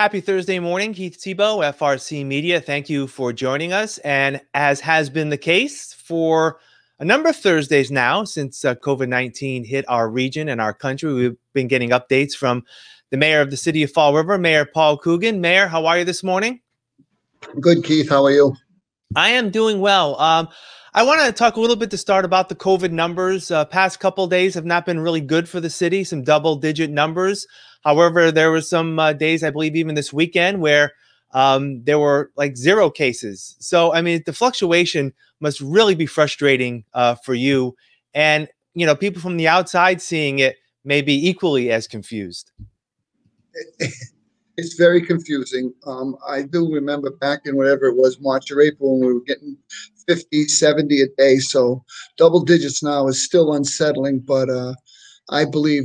Happy Thursday morning, Keith Tebow, FRCmedia. Thank you for joining us. And as has been the case for a number of Thursdays now since COVID-19 hit our region and our country, we've been getting updates from the mayor of the city of Fall River, Mayor Paul Coogan. Mayor, how are you this morning? Good, Keith. How are you? I am doing well. I want to talk a little bit to start about the COVID numbers. Past couple of days have not been really good for the city, some double-digit numbers. However, there were some days, I believe even this weekend, where there were like 0 cases. So, I mean, the fluctuation must really be frustrating for you. And, you know, people from the outside seeing it may be equally as confused. It's very confusing. I do remember back in whatever it was, March or April, when we were getting 50, 70 a day. So double digits now is still unsettling, but I believe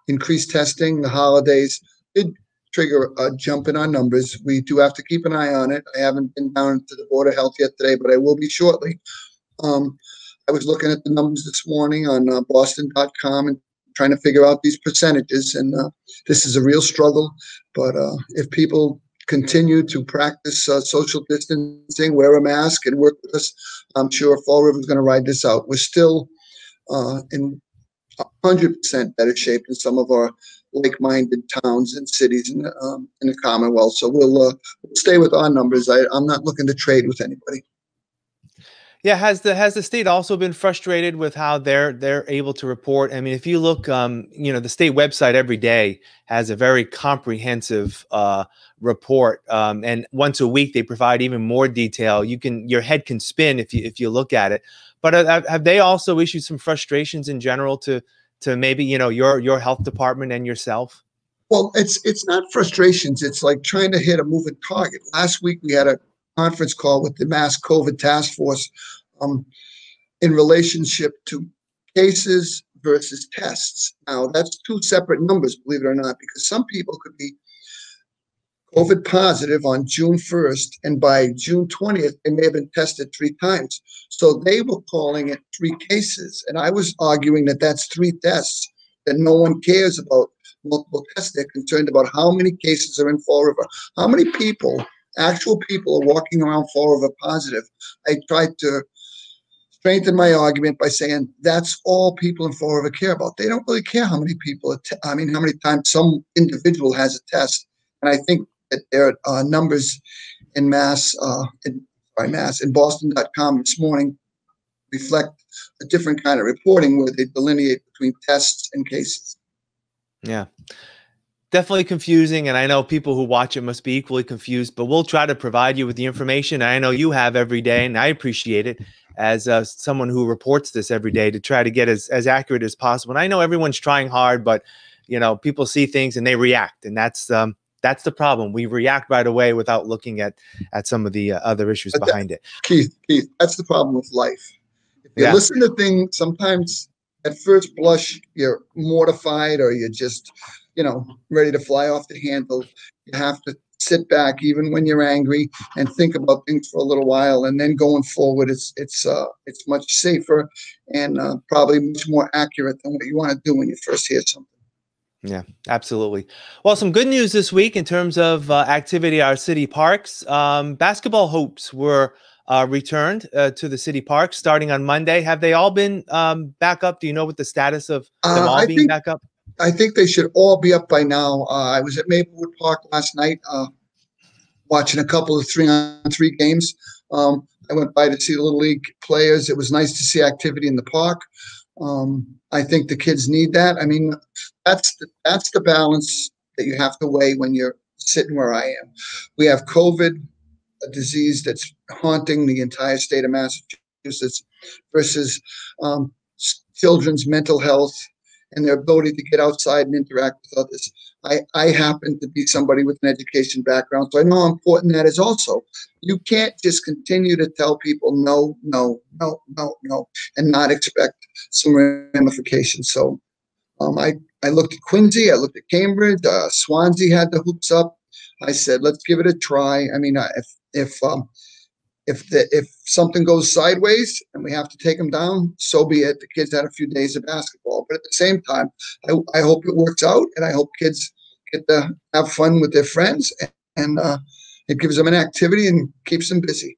increased testing, the holidays did trigger a jump in our numbers. We do have to keep an eye on it. I haven't been down to the Board of Health yet today, but I will be shortly. I was looking at the numbers this morning on Boston.com and trying to figure out these percentages, and this is a real struggle. But if people continue to practice social distancing, wear a mask, and work with us, I'm sure Fall River is going to ride this out. We're still in 100% better shape than some of our like-minded towns and cities in the Commonwealth. So we'll stay with our numbers. I'm not looking to trade with anybody. Yeah, has the state also been frustrated with how they're able to report? I mean, if you look, you know, the state website every day has a very comprehensive report, and once a week they provide even more detail. Your head can spin if you look at it. But have they also issued some frustrations in general to maybe, you know, your health department and yourself? Well, it's not frustrations. It's like trying to hit a moving target. Last week we had a conference call with the mass COVID task force in relationship to cases versus tests. Now, that's 2 separate numbers, believe it or not, because some people could be COVID positive on June 1st, and by June 20th, they may have been tested 3 times. So they were calling it 3 cases. And I was arguing that that's 3 tests, that no one cares about multiple tests. They're concerned about how many cases are in Fall River, how many people, actual people, are walking around Fall River positive. I tried to strengthen my argument by saying that's all people in Fall River care about. They don't really care how many people, how many times some individual has a test. And I think that their numbers in in Boston.com this morning reflect a different kind of reporting where they delineate between tests and cases. Yeah, definitely confusing. And I know people who watch it must be equally confused, but we'll try to provide you with the information I know you have every day, and I appreciate it as someone who reports this every day, to try to get as accurate as possible. And I know everyone's trying hard, but, you know, people see things and they react, and that's the problem. We react right away without looking at some of the other issues behind it. Keith, that's the problem with life. If you listen to things, sometimes at first blush, you're mortified, or you're just, you know, ready to fly off the handle. You have to sit back, even when you're angry, and think about things for a little while. And then going forward, it's much safer and probably much more accurate than what you want to do when you first hear something. Yeah, absolutely. Well, some good news this week in terms of activity at our city parks. Basketball hoops were returned to the city parks starting on Monday. Have they all been back up? Do you know what the status of them all being back up? I think they should all be up by now. I was at Maplewood Park last night watching a couple of 3-on-3 games. I went by to see the Little League players. It was nice to see activity in the park. I think the kids need that. I mean, that's the balance that you have to weigh when you're sitting where I am. We have COVID, a disease that's haunting the entire state of Massachusetts, versus children's mental health and their ability to get outside and interact with others. I happen to be somebody with an education background, so I know how important that is also. You can't just continue to tell people no, no, no, no, no, and not expect some ramifications. So I looked at Quincy, I looked at Cambridge, Swansea had the hoops up. I said, let's give it a try. I mean, if something goes sideways and we have to take them down, so be it. The kids had a few days of basketball, but at the same time, I hope it works out, and I hope kids get to have fun with their friends, and it gives them an activity and keeps them busy.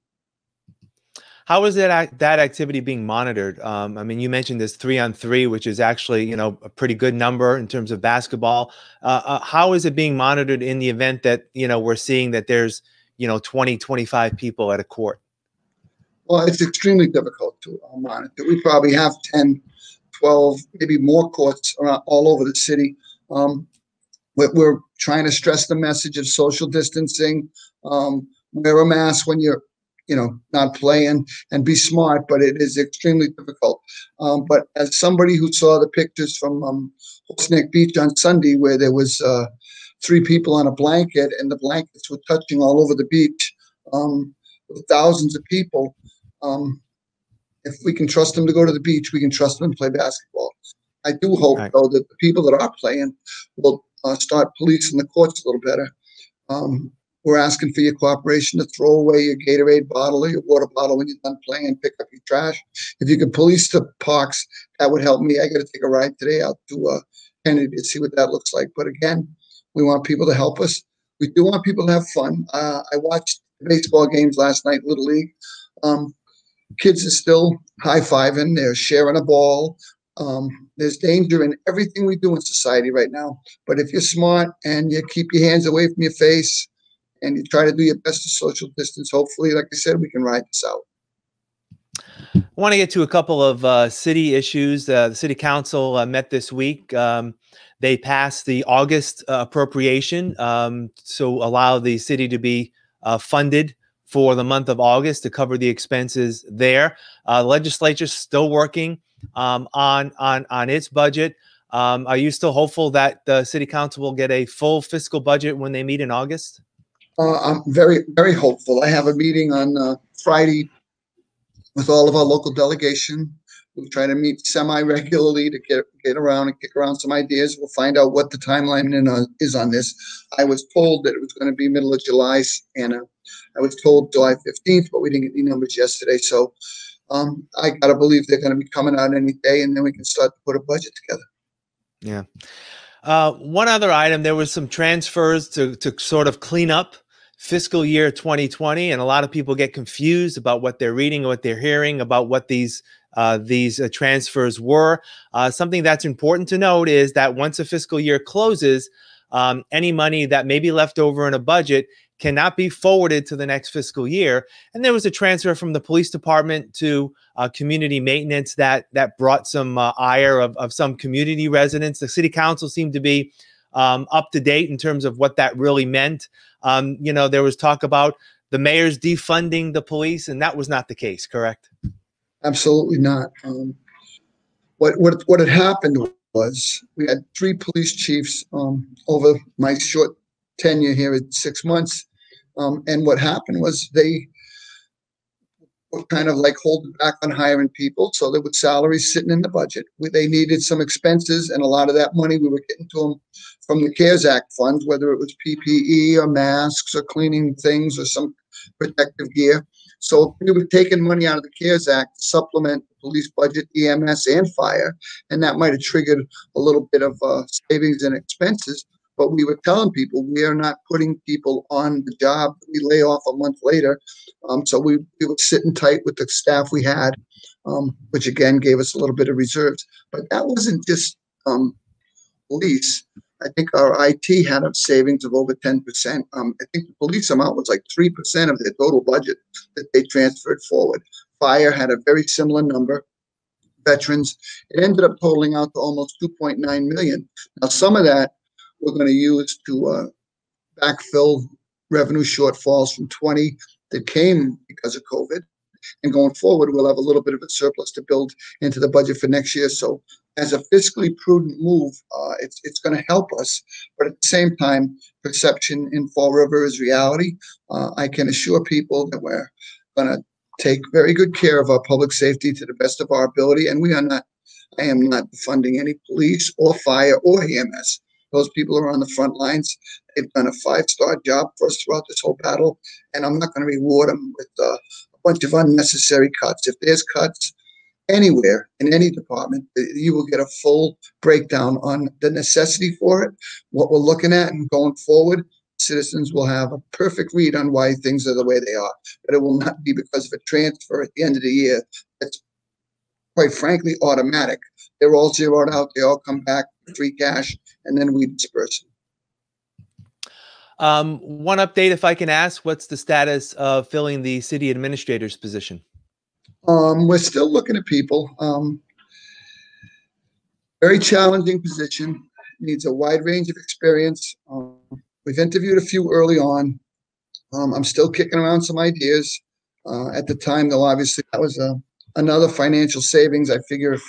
How is that activity being monitored? I mean, you mentioned this 3-on-3, which is actually, you know, a pretty good number in terms of basketball. How is it being monitored in the event that, you know, we're seeing that there's, you know, 20, 25 people at a court? Well, it's extremely difficult to monitor. We probably have 10, 12, maybe more courts around all over the city. We're trying to stress the message of social distancing. Wear a mask when you're, you know, not playing, and be smart, but it is extremely difficult. But as somebody who saw the pictures from Horse Neck Beach on Sunday, where there was 3 people on a blanket and the blankets were touching all over the beach, with thousands of people, if we can trust them to go to the beach, we can trust them to play basketball. I do hope, Right. though, that the people that are playing will start policing the courts a little better. We're asking for your cooperation to throw away your Gatorade bottle or your water bottle when you're done playing, pick up your trash. If you could police the parks, that would help me. I got to take a ride today out to Kennedy to see what that looks like. But again, we want people to help us. We do want people to have fun. I watched baseball games last night, Little League. Kids are still high-fiving. They're sharing a ball. There's danger in everything we do in society right now. But if you're smart and you keep your hands away from your face and you try to do your best to social distance, hopefully, like I said, we can ride this out. I want to get to a couple of city issues. The city council met this week. They passed the August appropriation, so allow the city to be funded for the month of August to cover the expenses there. The legislature's still working on its budget. Are you still hopeful that the city council will get a full fiscal budget when they meet in August? I'm very, very hopeful. I have a meeting on Friday with all of our local delegation. We'll try to meet semi-regularly to get around and kick around some ideas. We'll find out what the timeline is on this. I was told that it was going to be middle of July, and I was told July 15th, but we didn't get any numbers yesterday. So I got to believe they're going to be coming out any day, and then we can start to put a budget together. Yeah. One other item, there was some transfers to sort of clean up fiscal year 2020, and a lot of people get confused about what they're reading or what they're hearing about what these transfers were. Something that's important to note is that once a fiscal year closes, any money that may be left over in a budget cannot be forwarded to the next fiscal year. And there was a transfer from the police department to community maintenance that brought some ire of some community residents. The city council seemed to be up to date in terms of what that really meant. You know, there was talk about the mayor's defunding the police, and that was not the case, correct? Absolutely not. What had happened was we had 3 police chiefs over my short tenure here at 6 months. And what happened was they were kind of like holding back on hiring people. So there were salaries sitting in the budget. They needed some expenses, and a lot of that money we were getting to them from the CARES Act funds, whether it was PPE or masks or cleaning things or some protective gear. So we were taking money out of the CARES Act to supplement the police budget, EMS, and fire, and that might have triggered a little bit of savings and expenses. But we were telling people we are not putting people on the job that we lay off a month later. So we were sitting tight with the staff we had, which again gave us a little bit of reserves. But that wasn't just police. I think our IT had a savings of over 10%. I think the police amount was like 3% of their total budget that they transferred forward. Fire had a very similar number. Veterans, it ended up totaling out to almost 2.9 million. Now, some of that we're going to use to backfill revenue shortfalls from 20 that came because of COVID. And going forward, we'll have a little bit of a surplus to build into the budget for next year. So as a fiscally prudent move, it's going to help us. But at the same time, perception in Fall River is reality. I can assure people that we're going to take very good care of our public safety to the best of our ability. And I am not funding any police or fire or EMS. Those people are on the front lines. They've done a 5-star job for us throughout this whole battle, and I'm not going to reward them with a bunch of unnecessary cuts. If there's cuts anywhere in any department, you will get a full breakdown on the necessity for it, what we're looking at, and going forward, citizens will have a perfect read on why things are the way they are. But it will not be because of a transfer at the end of the year. That's quite frankly automatic. They're all zeroed out. They all come back free cash, and then we disperse them. One update, if I can ask, what's the status of filling the city administrator's position? We're still looking at people. Very challenging position, needs a wide range of experience. We've interviewed a few early on. I'm still kicking around some ideas. At the time, though, obviously, that was another financial savings. I figure if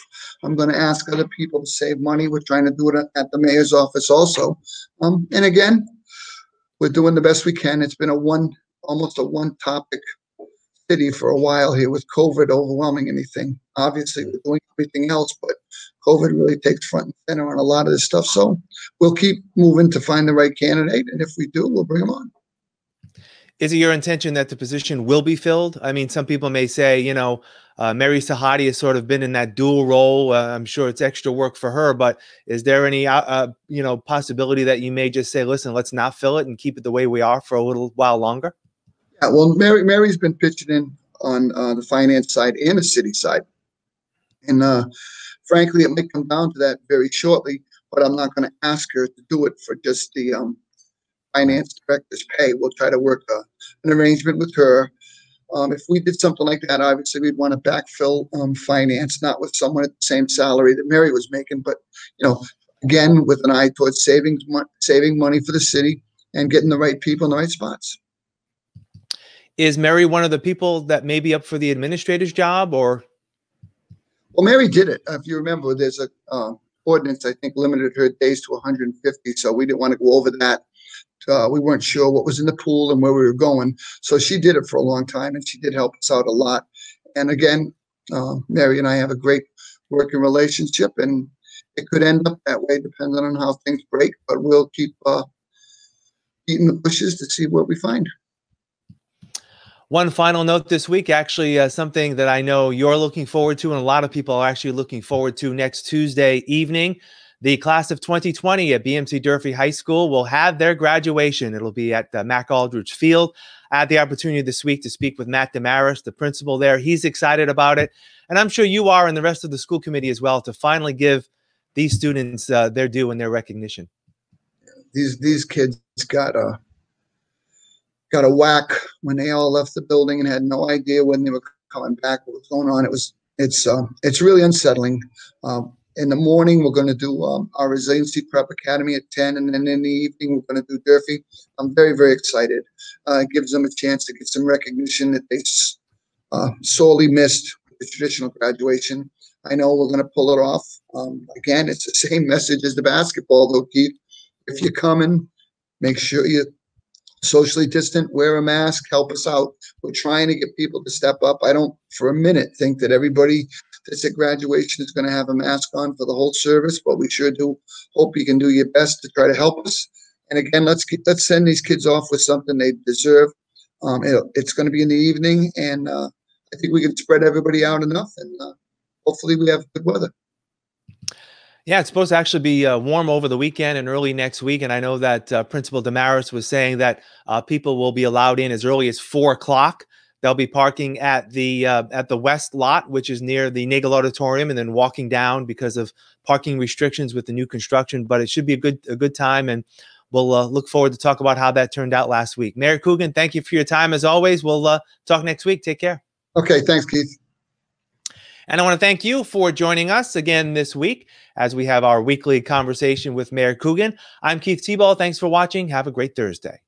I'm going to ask other people to save money, we're trying to do it at the mayor's office also. And again, we're doing the best we can. It's been almost a one-topic city for a while here with COVID overwhelming anything. Obviously, we're doing everything else, but COVID really takes front and center on a lot of this stuff. So we'll keep moving to find the right candidate, and if we do, we'll bring them on. Is it your intention that the position will be filled? I mean, some people may say, you know, Mary Sahadi has sort of been in that dual role. I'm sure it's extra work for her, but is there any, you know, possibility that you may just say, listen, let's not fill it and keep it the way we are for a little while longer? Yeah, well, Mary's been pitching in on the finance side and the city side. And frankly, it might come down to that very shortly, but I'm not going to ask her to do it for just the finance director's pay. We'll try to work an arrangement with her. If we did something like that, obviously we'd want to backfill finance, not with someone at the same salary that Mary was making, but, you know, again, with an eye towards saving money for the city and getting the right people in the right spots. Is Mary one of the people that may be up for the administrator's job, or? Well, Mary did it. If you remember, there's a ordinance, I think, limited her days to 150. So we didn't want to go over that. We weren't sure what was in the pool and where we were going. So she did it for a long time, and she did help us out a lot. And again, Mary and I have a great working relationship, and it could end up that way depending on how things break. But we'll keep eating the bushes to see what we find. One final note this week, actually, something that I know you're looking forward to, and a lot of people are actually looking forward to. Next Tuesday evening, the class of 2020 at BMC Durfee High School will have their graduation. It'll be at Mac Aldridge Field. I had the opportunity this week to speak with Matt Damaris, the principal there. He's excited about it, and I'm sure you are, and the rest of the school committee as well, to finally give these students their due and their recognition. These kids got a whack when they all left the building and had no idea when they were coming back, what was going on. It's really unsettling. In the morning, we're going to do our Resiliency Prep Academy at 10, and then in the evening, we're going to do Durfee. I'm very, very excited. It gives them a chance to get some recognition that they sorely missed with the traditional graduation. I know we're going to pull it off. Again, it's the same message as the basketball, though, Keith. If you're coming, make sure you socially distant, wear a mask, help us out. We're trying to get people to step up. I don't for a minute think that everybody that's at graduation is going to have a mask on for the whole service, but we sure do hope you can do your best to try to help us. And again, let's send these kids off with something they deserve. It's going to be in the evening, and I think we can spread everybody out enough, and hopefully we have good weather. Yeah, it's supposed to actually be warm over the weekend and early next week. And I know that Principal Damaris was saying that people will be allowed in as early as 4 o'clock. They'll be parking at the west lot, which is near the Nagel Auditorium, and then walking down because of parking restrictions with the new construction. But it should be a good time, and we'll look forward to talk about how that turned out last week. Mayor Coogan, thank you for your time as always. We'll talk next week. Take care. Okay, thanks, Keith. And I want to thank you for joining us again this week as we have our weekly conversation with Mayor Coogan. I'm Keith Tebow. Thanks for watching. Have a great Thursday.